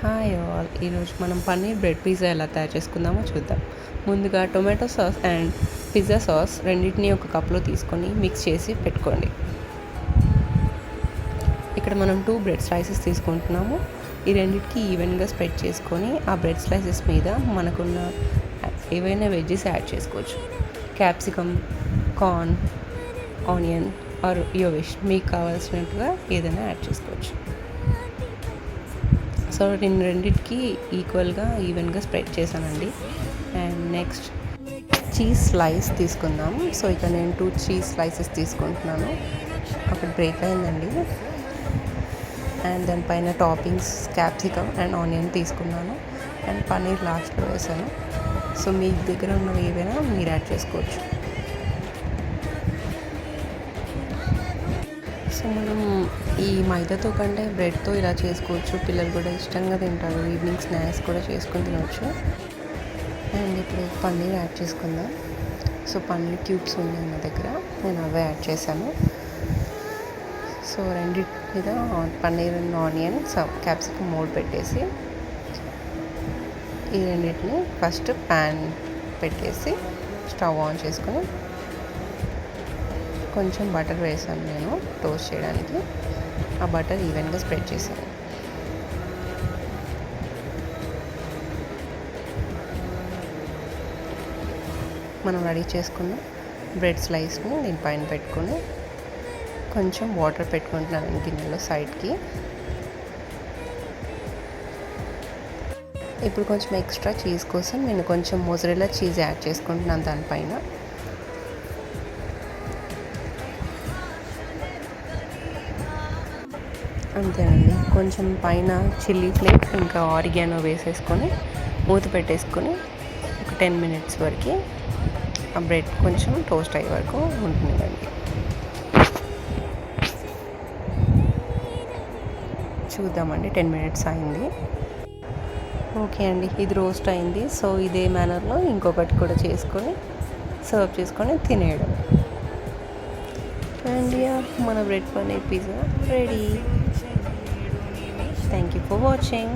Hi all, ఈరోజు మనం paneer bread pizza ఎలా తయారు చేసుకుందామో చూద్దాం. ముందుగా tomato sauce and pizza sauce రెండింటిని ఒక కప్లో తీసుకొని మిక్స్ చేసి పెట్టుకోండి. ఇక్కడ మనం 2 బ్రెడ్ స్లైసెస్ తీసుకుంటున్నాము. ఈ రెండింటికి ఈవెన్గా స్ప్రెడ్ చేసుకొని ఆ బ్రెడ్ స్లైసెస్ మీద మనకున్న ఏవైనా వెజ్జెస్ యాడ్ చేసుకోవచ్చు. Capsicum, corn, onion or your wish, మీకు కావాల్సినట్టుగా ఏదైనా యాడ్ చేసుకోవచ్చు. సో నేను రెండింటికి ఈవెన్గా స్ప్రెడ్ చేశానండి. అండ్ నెక్స్ట్ చీజ్ స్లైస్ తీసుకుందాం. సో ఇక్కడ నేను 2 చీజ్ స్లైసెస్ తీసుకుంటున్నాను. ఒకటి బ్రేక్ అయిందండి. అండ్ దానిపైన టాపింగ్స్ క్యాప్సికమ్ అండ్ ఆనియన్ తీసుకున్నాను. అండ్ పన్నీర్ లాస్ట్లో వేసాను. సో మీ దగ్గర ఉన్నవి ఏవైనా మీరు యాడ్ చేసుకోవచ్చు. సో మనం ఈ మైదాతో కంటే బ్రెడ్తో ఇలా చేసుకోవచ్చు. పిల్లలు కూడా ఇష్టంగా తింటారు. ఈవినింగ్ స్నాక్స్ కూడా చేసుకొని తినవచ్చు. అండ్ ఇప్పుడు పన్నీర్ యాడ్ చేసుకుందాం. సో పన్నీర్ క్యూబ్స్ ఉన్నాయి నా దగ్గర, నేను అవే యాడ్ చేశాను. సో రెండింటి మీద paneer and onion capsicum mode పెట్టేసి ఈ రెండింటిని ఫస్ట్ ప్యాన్ పెట్టేసి స్టవ్ ఆన్ చేసుకొని కొంచెం బటర్ వేసాను నేను టోస్ట్ చేయడానికి. ఆ బటర్ ఈవెన్గా స్ప్రెడ్ చేశాను. మనం రెడీ చేసుకున్న బ్రెడ్ స్లైస్ని దీనిపైన పెట్టుకొని కొంచెం వాటర్ పెట్టుకుంటున్నాను గిన్నెలో సైడ్కి. ఇప్పుడు కొంచెం ఎక్స్ట్రా చీజ్ కోసం నేను కొంచెం మొజరెల్లా చీజ్ యాడ్ చేసుకుంటున్నాను దానిపైన. అంతేనండి. కొంచెం పైన చిల్లీ ఫ్లేక్స్ ఇంకా ఆరిగానో వేసేసుకొని మూత పెట్టేసుకొని ఒక 10 minutes వరకు ఆ బ్రెడ్ కొంచెం టోస్ట్ అయ్యే వరకు ఉంటుందండి. చూద్దామండి, 10 minutes అయింది. ఓకే అండి, ఇది రోస్ట్ అయింది. సో ఇదే మేనర్లో ఇంకొకటి కూడా చేసుకొని సర్వ్ చేసుకొని తినేయడం. అండ్ మన bread paneer pizza ready. Thank you for watching.